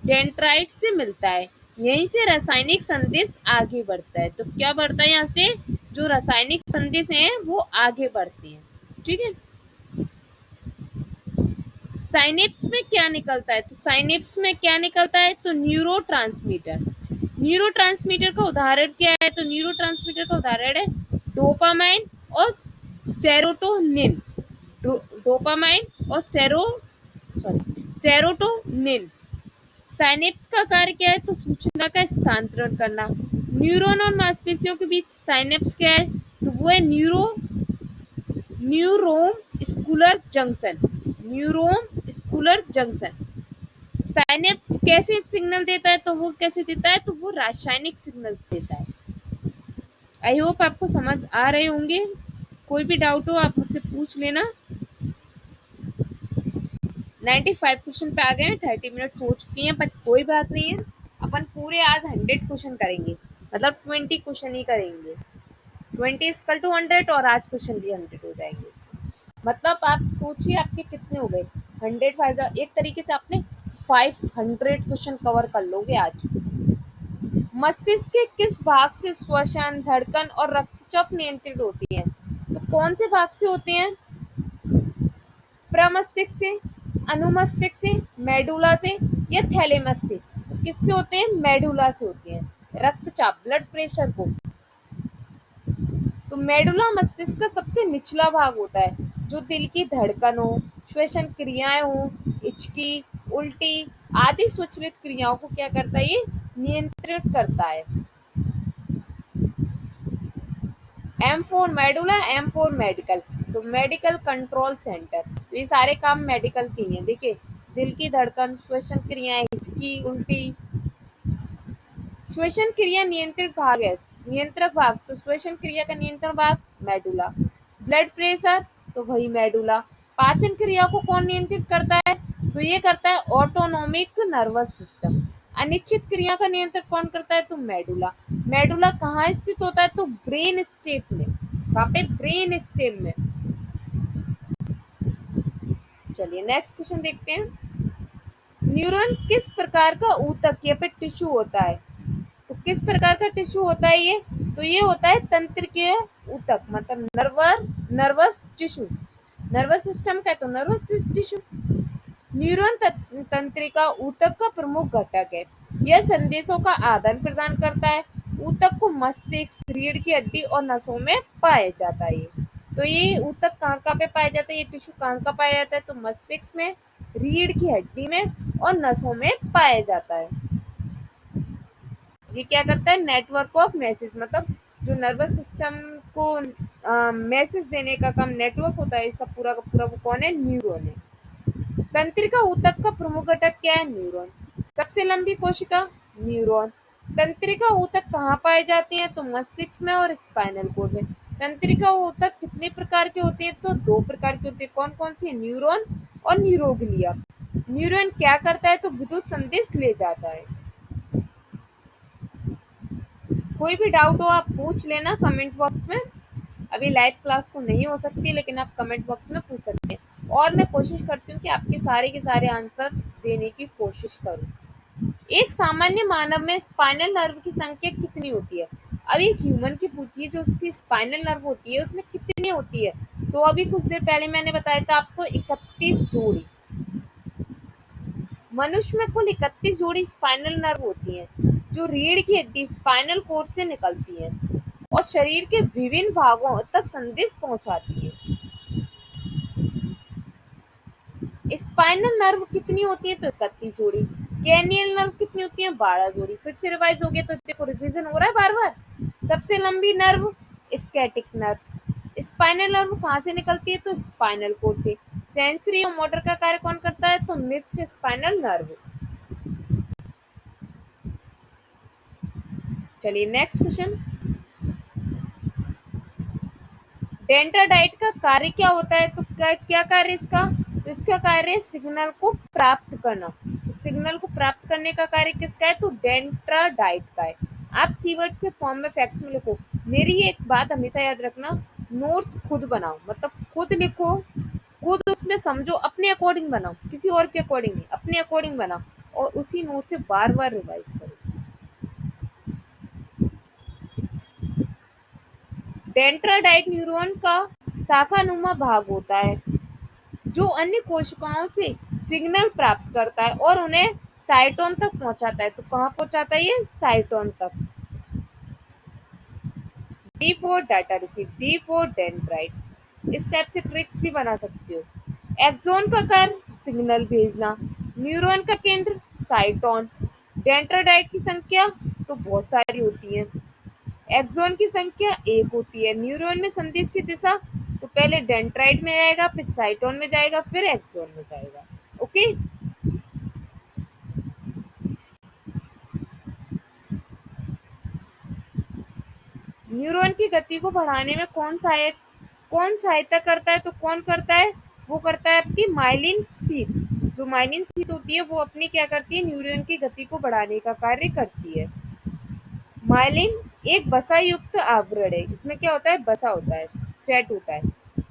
डेंड्राइट से मिलता है। यहीं से रासायनिक संदेश आगे बढ़ता है। तो क्या बढ़ता है? यहाँ से जो रासायनिक संदेश हैं वो आगे बढ़ते हैं। ठीक है। साइनेप्स में क्या निकलता है? तो साइनेप्स में क्या निकलता है? तो न्यूरोट्रांसमीटर। न्यूरोट्रांसमीटर का उदाहरण क्या है? तो न्यूरोट्रांसमीटर का उदाहरण है डोपामाइन और सेरोटोनिन। डोपामाइन और सेरोटोनिन। साइनेप्स का कार्य क्या है? तो सूचना का स्थानांतरण करना। न्यूरॉन और मांसपेशियों के बीच साइनेप्स क्या है? तो वो है neuromuscular junction. Neuromuscular junction. Synapse कैसे सिग्नल देता है? तो वो कैसे देता है? तो वो रासायनिक सिग्नल्स देता है। आई होप आपको समझ आ रहे होंगे। कोई भी डाउट हो आप मुझसे पूछ लेना। 95 क्वेश्चन पे आ गए हैं, 30 मिनट्स हो चुकी हैं, बट कोई बात नहीं है। अपन पूरे आज 100 क्वेश्चन करेंगे, मतलब 20 क्वेश्चन ही करेंगे। 20 इक्वल टू 100 और आज क्वेश्चन भी 100 हो जाएंगे। मतलब आप सोचिए आपके कितने हो गए? 100 फायदा, एक तरीके से आपने 500 क्वेश्चन कवर कर लोगे आज। मस्तिष्क के किस भाग से श्वसन, धड़कन और रक्तचाप नियंत्रित होती है? तो कौन से भाग से होते हैं? प्रमस्तिष्क से, अनुमस्तिष्क से, मेडुला से या थैलेमस से? तो किससे होते हैं? मेडुला से होते हैं। रक्तचाप, ब्लड प्रेशर को। तो मेडुला मस्तिष्क का सबसे निचला भाग होता है, जो दिल की धड़कन हो, श्वसन क्रियाएं हो, हिचकी, उल्टी आदि स्वचालित क्रियाओं को क्या करता है? ये नियंत्रित करता है। M for medulla, M for medical. तो मेडिकल कंट्रोल सेंटर। तो ये सारे काम मेडिकल के ही हैं। देखिए, दिल की धड़कन, श्वसन क्रियाएं, हिचकी, उल्टी। श्वसन क्रिया नियंत्रित भाग है, नियंत्रक भाग। तो श्वसन क्रिया का नियंत्रण भाग मेडुला। ब्लड प्रेशर, तो वही मेडुला। पाचन क्रिया को कौन नियंत्रित करता है? तो ये करता है ऑटोनोमिक नर्वस सिस्टम। अनिश्चित क्रिया का नियंत्रण कौन करता है? तो मेडुला। मेडुला कहाँ स्थित होता है? तो ब्रेन स्टेम में। कहाँ पे? ब्रेन स्टेम में। चलिए नेक्स्ट क्वेश्चन देखते हैं। न्यूरॉन किस प्रकार का ऊतक या फिर टिश्यू होता है? तो किस प्रकार का टिश्यू होता है ये? तो ये होता है तंत्रिकीय ऊतक, मतलब नर्वस टिश्यू। नर्वस सिस्टम का है तो नर्वस टिश्यू। न्यूरॉन तंत्रिका ऊतक का प्रमुख घटक है। यह संदेशों का आदान प्रदान करता है। ऊतक को मस्तिष्क, रीढ़ की हड्डी और नसों में पाया जाता है। तो ये ऊतक कहाँ कहाँ पे पाया जाता है? ये टिश्यू कहाँ कहाँ पाया जाता है? तो मस्तिष्क में, रीढ़ की हड्डी में और नसों में पाया जाता है। ये क्या करता है? नेटवर्क ऑफ मैसेज, मतलब जो नर्वस सिस्टम को मैसेज देने का काम नेटवर्क होता है, इसका पूरा का पूरा वो कौन है? न्यूरॉन है। तंत्रिका ऊतक का प्रमुख घटक क्या है? न्यूरॉन। सबसे लंबी कोशिका? न्यूरॉन। तंत्रिका ऊतक कहाँ पाए जाते हैं? तो मस्तिष्क में और स्पाइनल कोड में। तंत्रिका ऊतक कितने प्रकार के होते हैं? तो 2 प्रकार के होते हैं। कौन कौन सी? न्यूरॉन और न्यूरोग्लिया। न्यूरॉन क्या करता है? तो विद्युत संदेश ले जाता है। कोई भी डाउट हो आप पूछ लेना कमेंट बॉक्स में। अभी लाइव क्लास तो नहीं हो सकती, लेकिन आप कमेंट बॉक्स में पूछ सकते हैं, और मैं कोशिश करती हूँ कि आपके सारे के सारे आंसर्स देने की कोशिश करूँ। एक सामान्य मानव में स्पाइनल नर्व की संख्या कितनी होती है? अब एक ह्यूमन की पूछिए, जो उसकी स्पाइनल नर्व होती है उसमें कितनी होती है? तो अभी कुछ देर पहले मैंने बताया था आपको 31 जोड़ी। मनुष्य में कुल 31 जोड़ी स्पाइनल नर्व होती हैं, जो रीढ़ की हड्डी स्पाइनल कोर्ड से निकलती हैं और शरीर के विभिन्न भागों तक संदेश पहुंचाती है। स्पाइनल नर्व कितनी होती है? तो 31 जोड़ी। कैनियल नर्व कितनी होती है? 12 जोड़ी। फिर से रिवाइज हो गया, तो देखो रिवीजन हो रहा है बार बार। सबसे लंबी नर्व स्कैटिक नर्व। स्पाइनल नर्व कहाँ से निकलती है? तो स्पाइनल कोड से। सेंसरी और मोटर का कार्य कौन करता है? तो मिक्स्ड स्पाइनल नर्व। चलिए नेक्स्ट क्वेश्चन। डेंड्राइट का कार्य क्या होता है? तो क्या कार्य इसका? तो इसका कार्य है सिग्नल को प्राप्त करना। तो सिग्नल को प्राप्त करने का कार्य किसका है? तो डेंड्राइट का है। आप कीवर्ड्स के फॉर्म में फैक्ट्स में लिखो। मेरी एक बात हमेशा याद रखना, नोट्स खुद बनाओ, मतलब खुद लिखो, खुद उसमें समझो, अपने अकॉर्डिंग बनाओ, किसी और के अकॉर्डिंग नहीं, अपने अकॉर्डिंग बनाओ, और उसी नोट से बार बार रिवाइज करो। डेंड्राइट न्यूरॉन का शाखानुमा भाग होता है जो अन्य कोशिकाओं से सिग्नल प्राप्त करता है और उन्हें साइटोन तक पहुंचाता है। तो कहाँ पहुंचाता है ये? साइटोन तक। D for data receive, D for dendrite. इस टाइप से ट्रिक्स भी बना सकते हो। एक्सॉन का कार्य सिग्नल भेजना, न्यूरॉन का केंद्र साइटोन। डेंड्राइट की संख्या तो बहुत सारी होती है। एक्सॉन की संख्या 1 होती है। न्यूरॉन में संदेश की दिशा तो पहले डेंड्राइट में जाएगा, फिर साइटोन में जाएगा, फिर एक्सॉन में जाएगा। ओके। न्यूरॉन की गति को बढ़ाने में कौन सहायता करता है? तो कौन करता है? वो करता है आपकी माइलिन शीथ। जो माइलिन शीथ होती है वो अपनी क्या करती है? न्यूरॉन की गति को बढ़ाने का कार्य करती है। माइलिन एक बसा युक्त आवरण है। इसमें क्या होता है? बसा होता है, फैट होता है,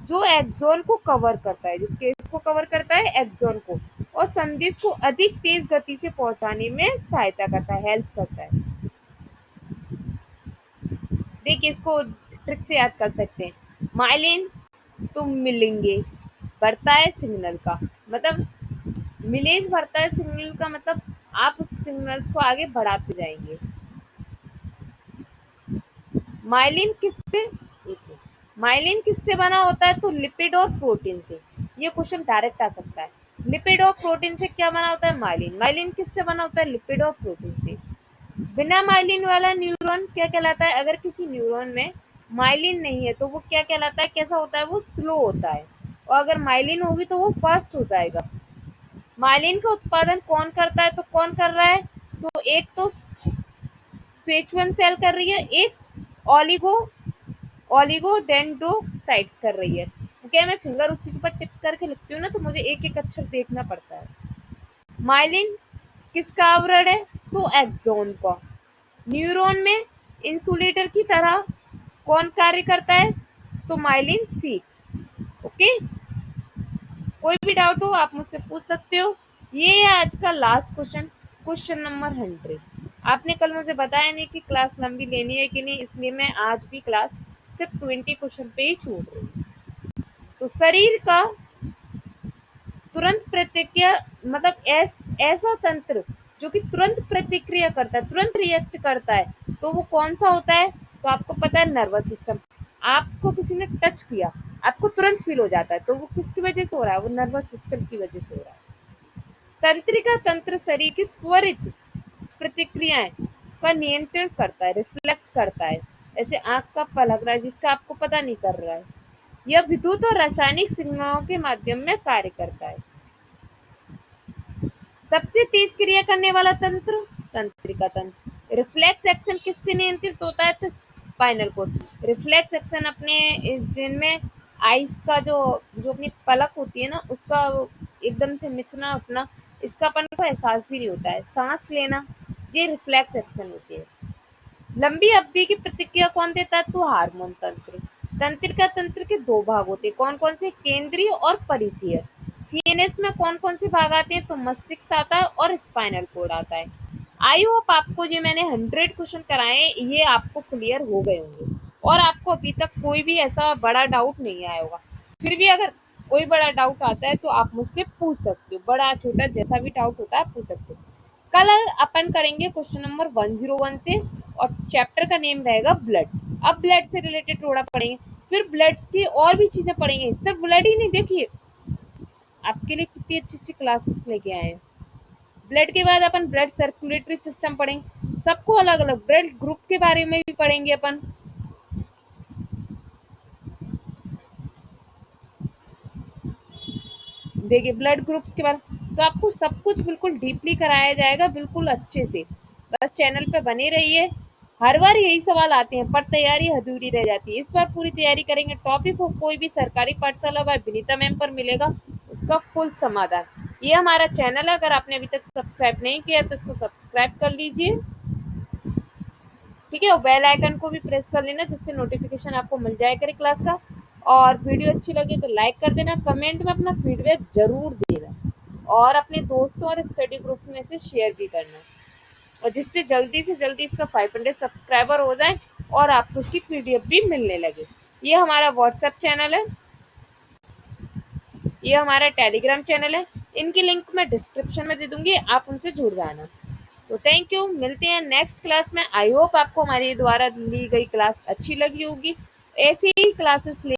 जो एक्सॉन को कवर करता है। जो किसको कवर करता है? एक्सॉन को। और संदेश को अधिक तेज गति से पहुंचाने में सहायता करता है, हेल्प करता है। देखिए इसको ट्रिक से याद कर सकते हैं। माइलिन तुम मिलेंगे बढ़ता है सिग्नल का, मतलब मिलेज बढ़ता है सिग्नल का, मतलब आप उस सिग्नल्स को आगे बढ़ाते जाएंगे। माइलिन किससे माइलिन किससे बना होता है? तो लिपिड और प्रोटीन से। ये क्वेश्चन डायरेक्ट आ सकता है। लिपिड और प्रोटीन से क्या बना होता है? माइलिन। माइलिन किससे बना होता है? लिपिड और प्रोटीन से। बिना माइलिन वाला न्यूरॉन क्या कहलाता है? अगर किसी न्यूरॉन में माइलिन नहीं है तो वो क्या कहलाता है? कैसा होता है? वो स्लो होता है। और अगर माइलिन होगी तो वो फास्ट हो जाएगा। माइलिन का उत्पादन कौन करता है? तो कौन कर रहा है? तो एक तो स्वेच1 सेल कर रही है, एक ऑलिगोडेंड्रोसाइट्स कर रही है। क्या मैं फिंगर उसी के ऊपर टिप करके लिखती हूँ ना, तो मुझे एक एक अक्षर देखना पड़ता है। माइलिन किसका आवरण है? तो एक्सॉन का। न्यूरॉन में इंसुलेटर की तरह कौन कार्य करता है? तो माइलिन शीथ। ओके। कोई भी डाउट हो आप मुझसे पूछ सकते हो। ये है आज का लास्ट क्वेश्चन, क्वेश्चन नंबर 100। आपने कल मुझे बताया नहीं कि क्लास लंबी लेनी है कि नहीं, इसलिए मैं आज भी क्लास सिर्फ 20 क्वेश्चन पे ही छोड़ रही हूँ। तो शरीर का तुरंत प्रतिक्रिया, मतलब ऐसा तंत्र जो कि तुरंत प्रतिक्रिया करता है, तुरंत रिएक्ट करता है, तो वो कौन सा होता है? तो आपको पता है, नर्वस सिस्टम। आपको किसी ने टच किया, आपको तुरंत फील हो जाता है, तो वो किसकी वजह से हो रहा है? वो नर्वस सिस्टम की वजह से हो रहा है। तंत्रिका तंत्र शरीर की त्वरित प्रतिक्रियाएं का नियंत्रण करता है, रिफ्लेक्स करता है। ऐसे आंख का पलक रहा है जिसका आपको पता नहीं कर रहा है। यह विद्युत और रासायनिक सिग्नलों के माध्यम में कार्य करता है। सबसे तेज क्रिया करने वाला तंत्र तंत्रिका तंत्र। रिफ्लेक्स एक्शन किससे नियंत्रित होता है? तो स्पाइनल कोड। रिफ्लेक्स एक्शन अपने जिनमें आइस का जो जो अपनी पलक होती है ना, उसका एकदम से मिचना उठना, इसका अपन को एहसास भी नहीं होता है। सांस लेना, ये रिफ्लेक्स एक्शन होती है। लंबी अवधि की प्रतिक्रिया कौन देता है? तो हार्मोन तंत्र। तंत्रिका तंत्र के दो भाग होते हैं, कौन कौन से? केंद्रीय और परिधीय। सीएनएस में कौन कौन से भाग आते हैं? तो मस्तिष्क आता है और स्पाइनल कोड आता है। आई होप आपको जो मैंने 100 क्वेश्चन कराए ये आपको क्लियर हो गए होंगे और आपको अभी तक कोई भी ऐसा बड़ा डाउट नहीं आया होगा। फिर भी अगर कोई बड़ा डाउट आता है तो आप मुझसे पूछ सकते हो, बड़ा छोटा जैसा भी डाउट होता है आप पूछ सकते हो। कल अपन करेंगे क्वेश्चन नंबर 101 से और चैप्टर का नेम रहेगा ब्लड। अब ब्लड से रिलेटेड थोड़ा पढ़ेंगे, फिर ब्लड की और भी चीजें पढ़ेंगे। सिर्फ ब्लड ही नहीं, देखिए आपके लिए कितनी अच्छी अच्छी क्लासेस लेके आए हैं। ब्लड के बाद अपन ब्लड सर्कुलेटरी सिस्टम पढ़ेंगे, सबको अलग अलग ब्लड ग्रुप के बारे में भी पढ़ेंगे अपन। देखिए ब्लड ग्रुप्स के बारे में तो आपको सब कुछ बिल्कुल डीपली कराया जाएगा, बिल्कुल अच्छे से। बस चैनल पे बने रहिए। हर बार यही सवाल आते हैं पर तैयारी अधूरी रह जाती है। इस बार पूरी तैयारी करेंगे। टॉपिक हो कोई भी सरकारी पाठशाला व विनीता मैम पर मिलेगा उसका फुल समाधान। ये हमारा चैनल है, अगर आपने अभी तक सब्सक्राइब नहीं किया तो इसको सब्सक्राइब कर लीजिए, ठीक है। और बेल आइकन को भी प्रेस कर लेना जिससे नोटिफिकेशन आपको मिल जाए करे क्लास का। और वीडियो अच्छी लगे तो लाइक कर देना, कमेंट में अपना फीडबैक जरूर देना और अपने दोस्तों और स्टडी ग्रुप में से शेयर भी करना, और जिससे जल्दी से जल्दी इसका 500 सब्सक्राइबर हो जाए और आपको इसकी पीडीएफ भी मिलने लगे। ये हमारा व्हाट्सएप चैनल है, ये हमारा टेलीग्राम चैनल है, इनकी लिंक मैं डिस्क्रिप्शन में दे दूंगी, आप उनसे जुड़ जाना। तो थैंक यू, मिलते हैं नेक्स्ट क्लास में। आई होप आपको हमारे द्वारा ली गई क्लास अच्छी लगी होगी। ऐसी ही क्लासेस